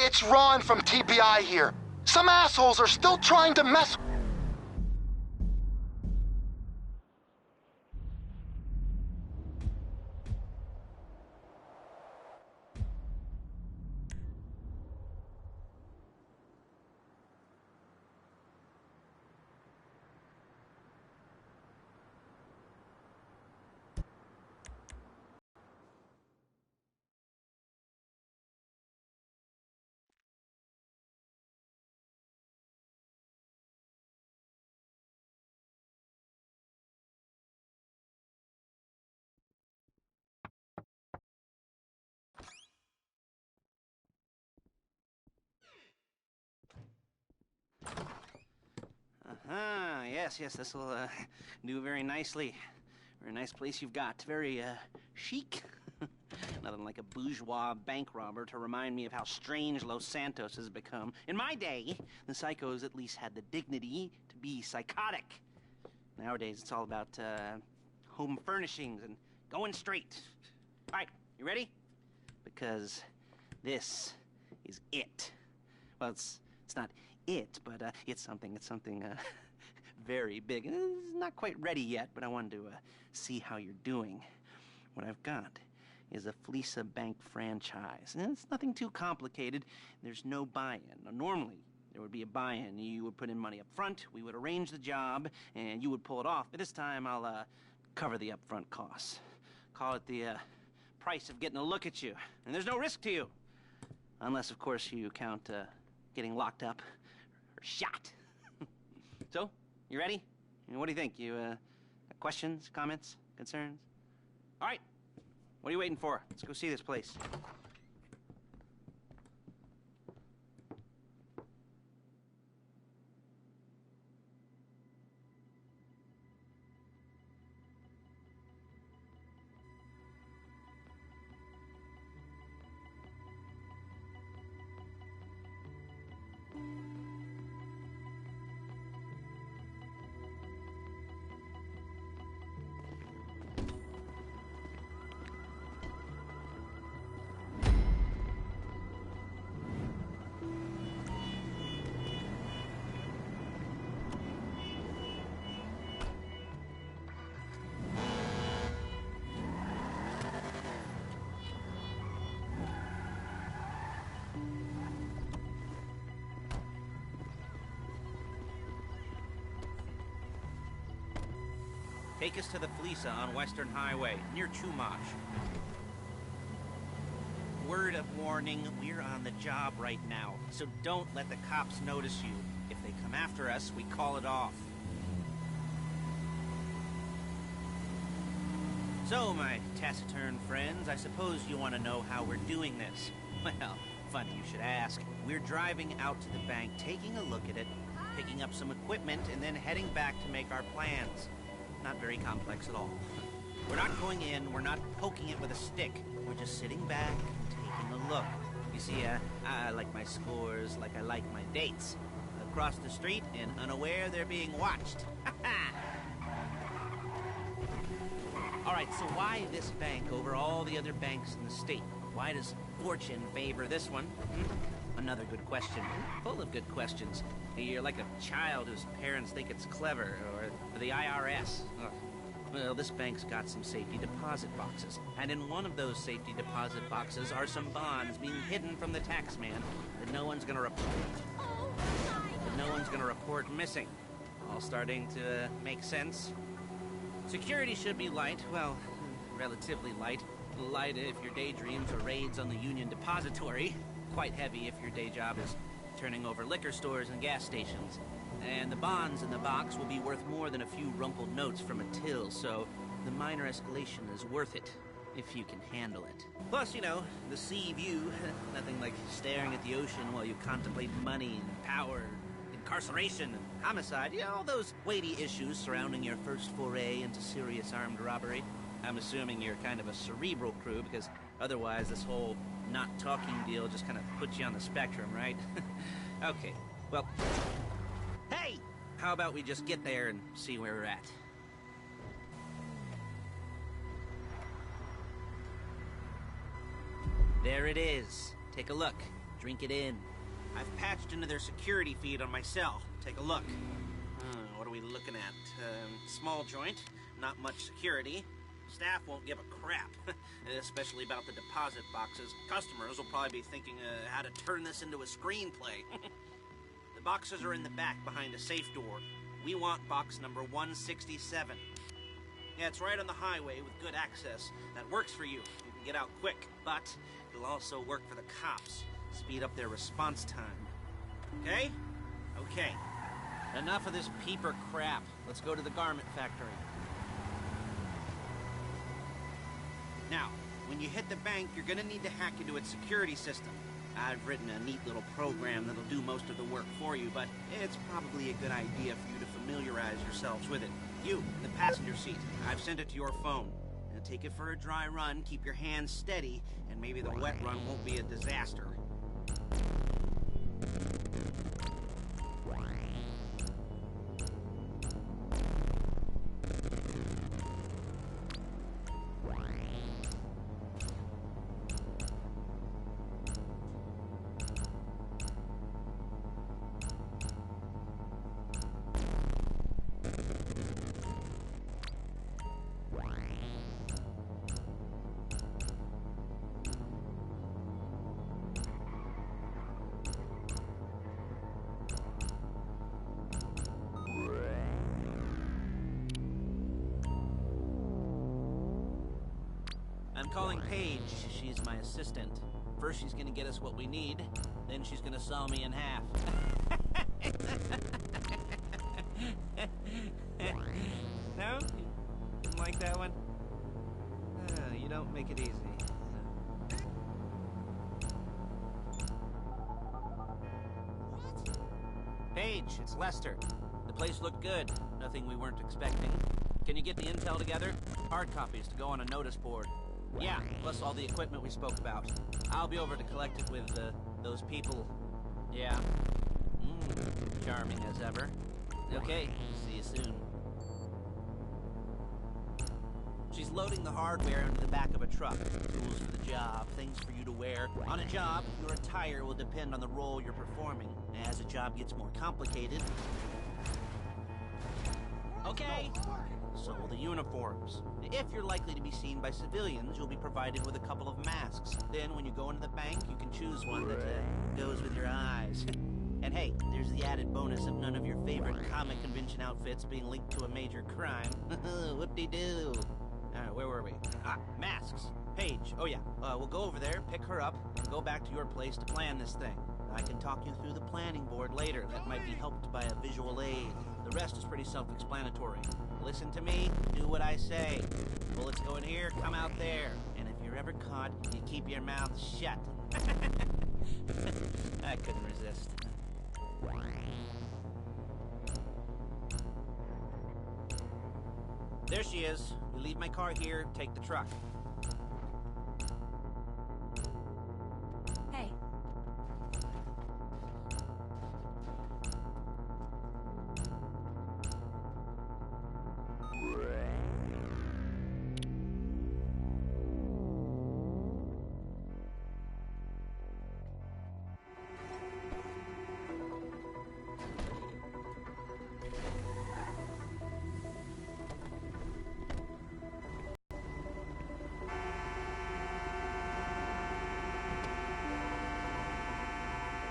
it's Ron from TPI here. Some assholes are still trying to mess... Yes, this will do very nicely. Very nice place you've got. Very chic. Nothing like a bourgeois bank robber to remind me of how strange Los Santos has become. In my day, the psychos at least had the dignity to be psychotic. Nowadays, it's all about home furnishings and going straight. All right, you ready? Because this is it. Well, it's not it, but it's something very big. It's not quite ready yet, but I wanted to see how you're doing. What I've got is a Fleesa Bank franchise. And it's nothing too complicated. There's no buy-in. Now, normally, there would be a buy-in. You would put in money up front, we would arrange the job, and you would pull it off. But this time, I'll cover the upfront costs. Call it the price of getting a look at you. And there's no risk to you. Unless, of course, you count getting locked up or shot. So, you ready? What do you think? You got questions, comments, concerns? All right. What are you waiting for? Let's go see this place. Take us to the Fleesa on Western Highway, near Chumash. Word of warning, we're on the job right now, so don't let the cops notice you. If they come after us, we call it off. So, my taciturn friends, I suppose you want to know how we're doing this. Well, funny you should ask. We're driving out to the bank, taking a look at it, picking up some equipment, and then heading back to make our plans. Not very complex at all. We're not going in, we're not poking it with a stick. We're just sitting back and taking a look. You see, I like my scores like I like my dates. Across the street and unaware they're being watched. Alright, so why this bank over all the other banks in the state? Why does fortune favor this one? Another good question. Full of good questions. You're like a child whose parents think it's clever, or the IRS. Ugh. Well, this bank's got some safety deposit boxes. And in one of those safety deposit boxes are some bonds being hidden from the tax man that no one's gonna report missing. All starting to make sense. Security should be light, well, relatively light. Light if your daydreams are raids on the Union Depository. Quite heavy if your day job is turning over liquor stores and gas stations. And the bonds in the box will be worth more than a few rumpled notes from a till, so the minor escalation is worth it, if you can handle it. Plus, you know, the sea view, nothing like staring at the ocean while you contemplate money and power, incarceration and homicide, you know, all those weighty issues surrounding your first foray into serious armed robbery. I'm assuming you're kind of a cerebral crew, because otherwise this whole not talking deal just kind of puts you on the spectrum, right? Okay, well, hey! How about we just get there and see where we're at? There it is. Take a look. Drink it in. I've patched into their security feed on my cell. Take a look. What are we looking at? Small joint, not much security. Staff won't give a crap, especially about the deposit boxes. Customers will probably be thinking how to turn this into a screenplay. The boxes are in the back behind a safe door. We want box number 167. Yeah, it's right on the highway with good access. That works for you. You can get out quick, but it'll also work for the cops. Speed up their response time. Okay? Okay. Enough of this peeper crap. Let's go to the garment factory. Now, when you hit the bank, you're gonna need to hack into its security system. I've written a neat little program that'll do most of the work for you, but it's probably a good idea for you to familiarize yourselves with it. You, in the passenger seat, I've sent it to your phone. Now take it for a dry run, keep your hands steady, and maybe the wet run won't be a disaster. I'm calling Paige. She's my assistant. First she's gonna get us what we need, then she's gonna saw me in half. No? Didn't like that one? You don't make it easy. Paige, it's Lester. The place looked good. Nothing we weren't expecting. Can you get the intel together? Hard copies to go on a notice board. Yeah, plus all the equipment we spoke about. I'll be over to collect it with, those people. Yeah. Charming as ever. Okay, see you soon. She's loading the hardware into the back of a truck. Tools for the job, things for you to wear. On a job, your attire will depend on the role you're performing. As a job gets more complicated... Okay, so will the uniforms. If you're likely to be seen by civilians, you'll be provided with a couple of masks. Then when you go into the bank, you can choose one that goes with your eyes. And hey, there's the added bonus of none of your favorite comic convention outfits being linked to a major crime. Whoop-de-doo. Where were we? Masks. Paige. Oh yeah, we'll go over there, pick her up, and go back to your place to plan this thing. I can talk you through the planning board later. That might be helped by a visual aid. The rest is pretty self-explanatory. Listen to me, do what I say. Bullets go in here, come out there. And if you're ever caught, you keep your mouth shut. I couldn't resist. There she is. You leave my car here, take the truck. Hey.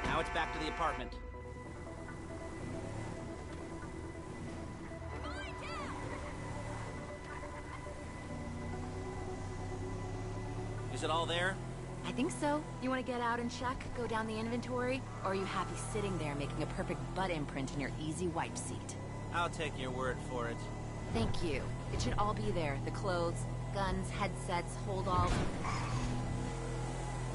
Now it's back to the apartment. Is it all there? I think so. You want to get out and check? Go down the inventory? Or are you happy sitting there making a perfect butt imprint in your easy wipe seat? I'll take your word for it. Thank you. It should all be there. The clothes, guns, headsets, hold-alls,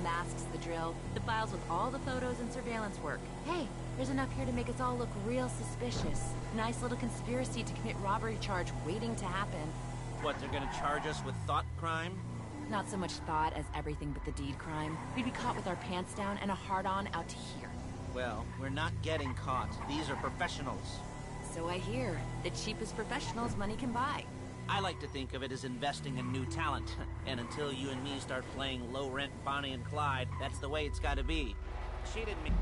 masks, the drill, the files with all the photos and surveillance work. Hey, there's enough here to make us all look real suspicious. Nice little conspiracy to commit robbery charge waiting to happen. What, they're gonna charge us with thought crime? Not so much thought as everything but the deed crime. We'd be caught with our pants down and a hard-on out to here. Well, we're not getting caught. These are professionals. So I hear. The cheapest professionals money can buy. I like to think of it as investing in new talent. And until you and me start playing low-rent Bonnie and Clyde, that's the way it's gotta be. She didn't mean...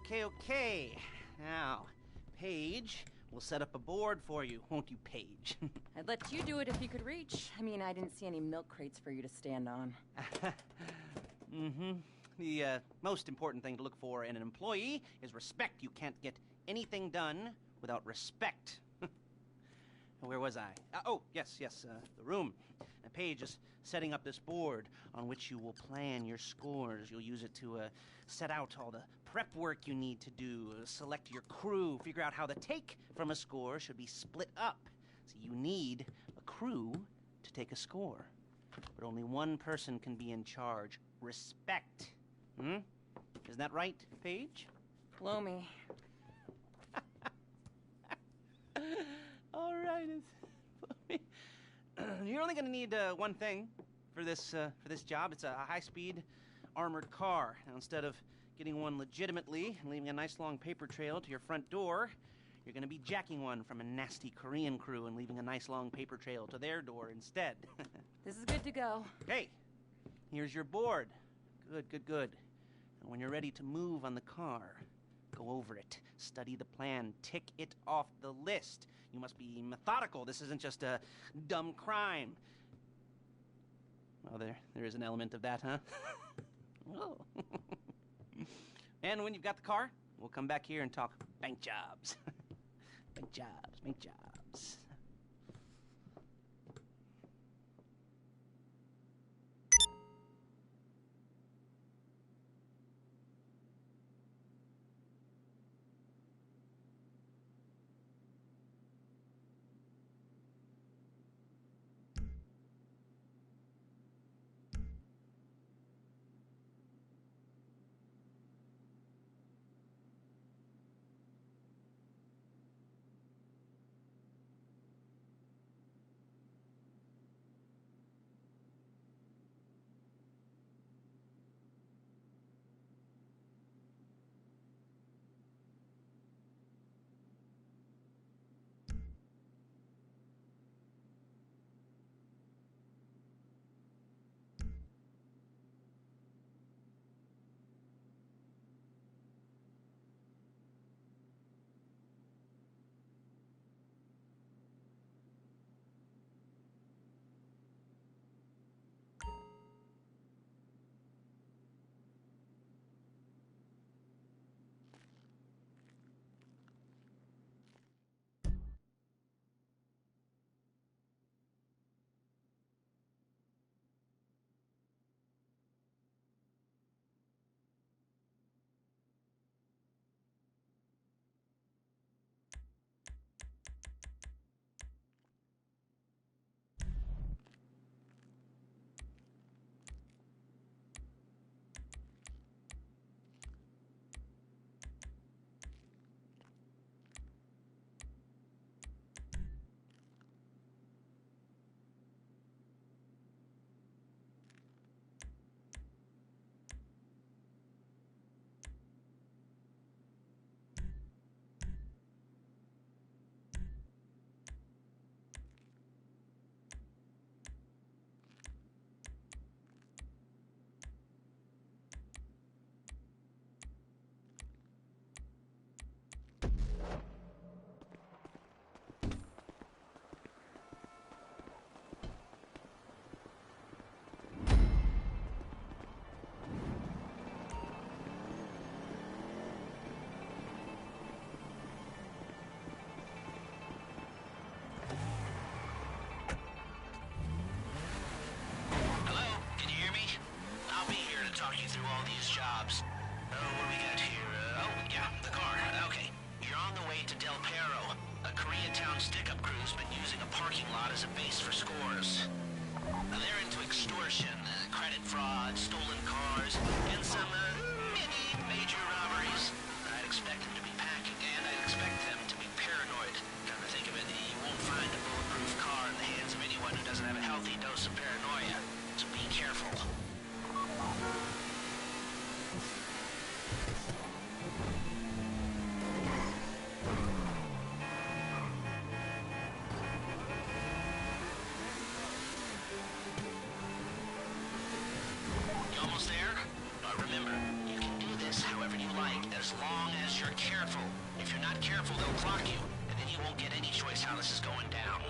Okay. Now, Paige, we'll set up a board for you, won't you, Paige? I'd let you do it if you could reach. I mean, I didn't see any milk crates for you to stand on. The most important thing to look for in an employee is respect. You can't get anything done without respect. Where was I? Yes, the room. Paige is setting up this board on which you will plan your scores. You'll use it to set out all the prep work you need to do, select your crew, figure out how the take from a score should be split up. So you need a crew to take a score. But only one person can be in charge. Respect. Isn't that right, Paige? Blow me. All right. You're only going to need one thing for this job. It's a high-speed armored car. Now, instead of getting one legitimately and leaving a nice long paper trail to your front door, you're going to be jacking one from a nasty Korean crew and leaving a nice long paper trail to their door instead. This is good to go. Okay, here's your board. Good. And when you're ready to move on the car, go over it, study the plan, tick it off the list. You must be methodical. This isn't just a dumb crime. Well, there is an element of that, huh? Oh. And when you've got the car, we'll come back here and talk bank jobs. Bank jobs. talk you through all these jobs. What do we got here? The car. Okay. You're on the way to Del Perro. A Koreatown stick-up crew's been using a parking lot as a base for scores. They're into extortion, credit fraud, stolen cars, and some mini major robberies. I'd expect them to be packing, and I'd expect them to be paranoid. Come to think of it, you won't find a bulletproof car in the hands of anyone who doesn't have a healthy dose of paranoia. So be careful. You almost there? Remember, you can do this however you like, as long as you're careful. If you're not careful, they'll clock you, and then you won't get any choice how this is going down.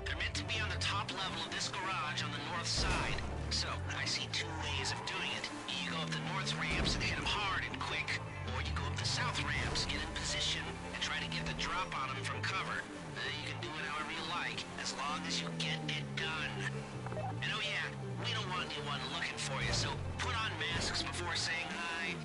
They're meant to be on the top level of this garage on the north side. So, I see two ways of doing it. You go up the north ramps and hit them hard and quick, or you go up the south ramps, get in position, and try to get the drop on them from cover. You can do it however you like, as long as you get it done. And oh yeah, we don't want anyone looking for you, so put on masks before saying hi.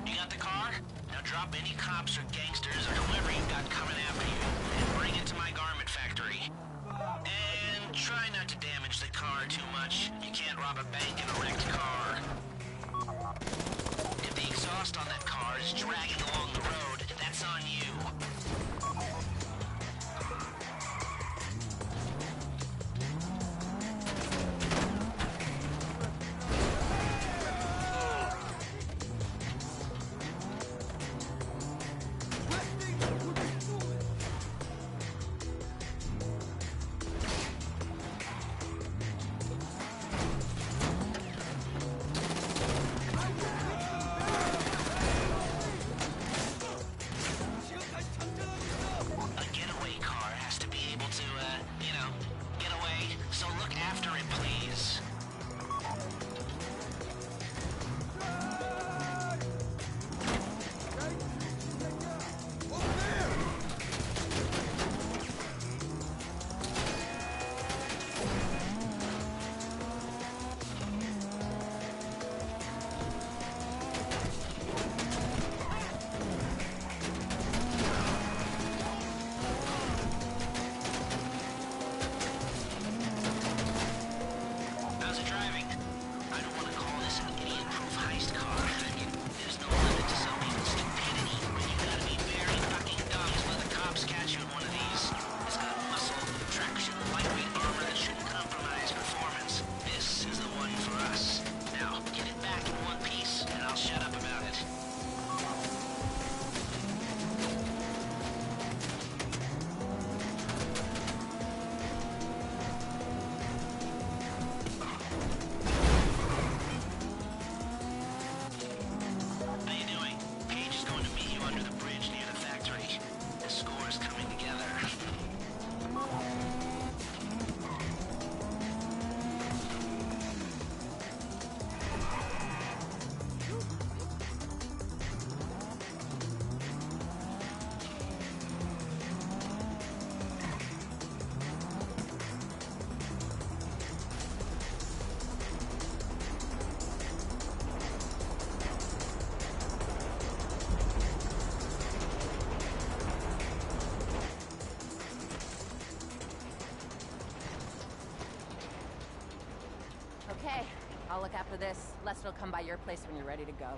You got the car? Now drop any cops or gangsters or whoever you've got coming after you, and bring it to my garment factory. And try not to damage the car too much. You can't rob a bank in a wrecked car. If the exhaust on that car is dragging along the road, that's on you. I'll look after this. Lester will come by your place when you're ready to go.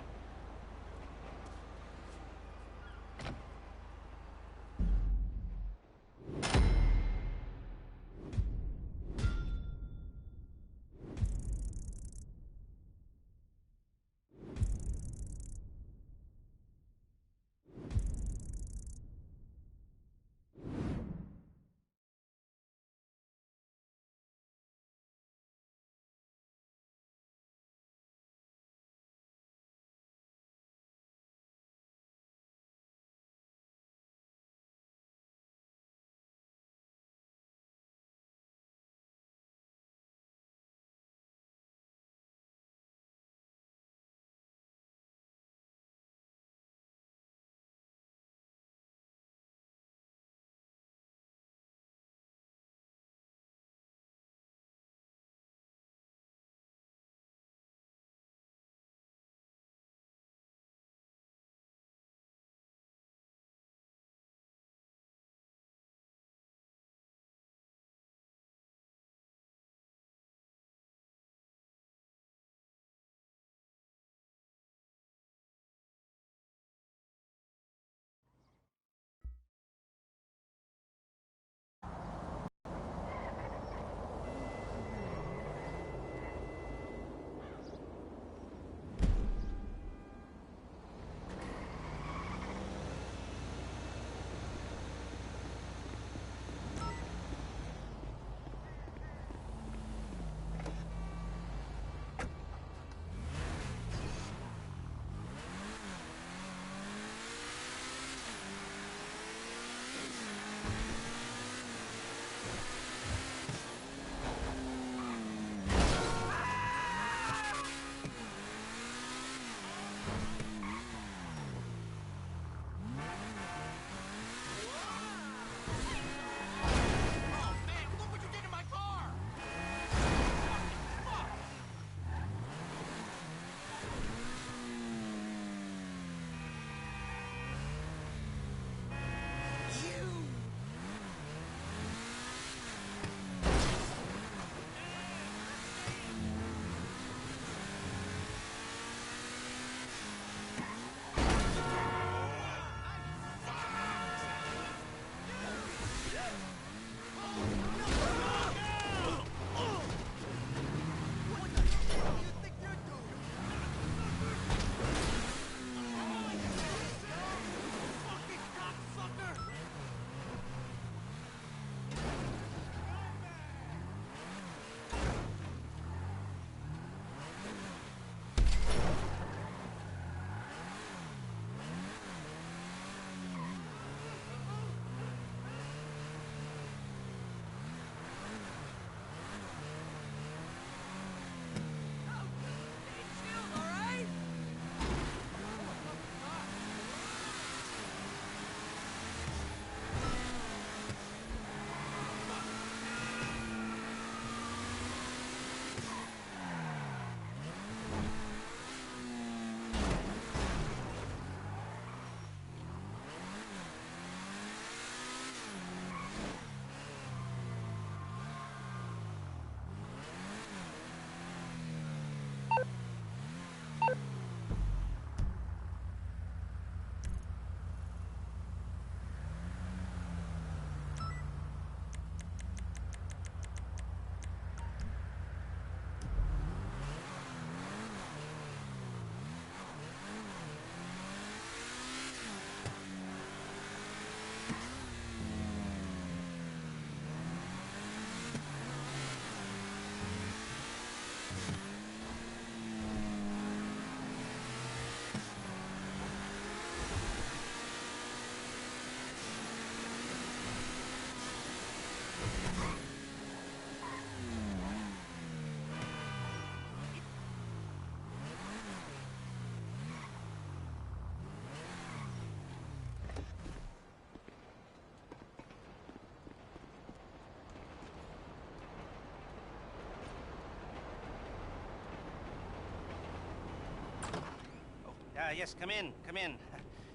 Yes, come in, come in.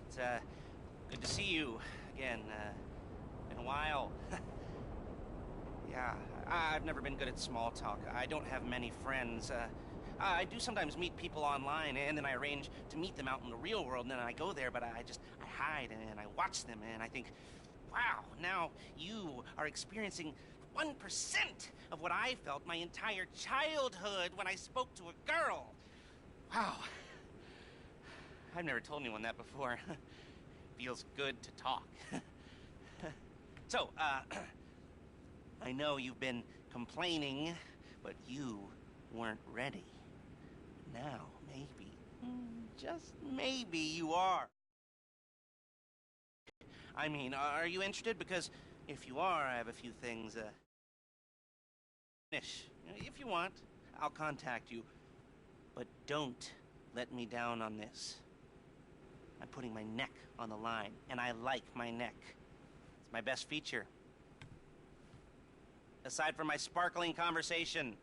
It's, good to see you again. Been a while. Yeah, I've never been good at small talk. I don't have many friends. I do sometimes meet people online, and then I arrange to meet them out in the real world, and then I go there, but I hide, and I watch them, and I think, wow, now you are experiencing 1% of what I felt my entire childhood when I spoke to a girl. Wow. I've never told anyone that before. Feels good to talk. So, I know you've been complaining, but you weren't ready. Now, maybe, just maybe you are. I mean, are you interested? Because if you are, I have a few things, finish. If you want, I'll contact you. But don't let me down on this. I'm putting my neck on the line, and I like my neck. It's my best feature. Aside from my sparkling conversation.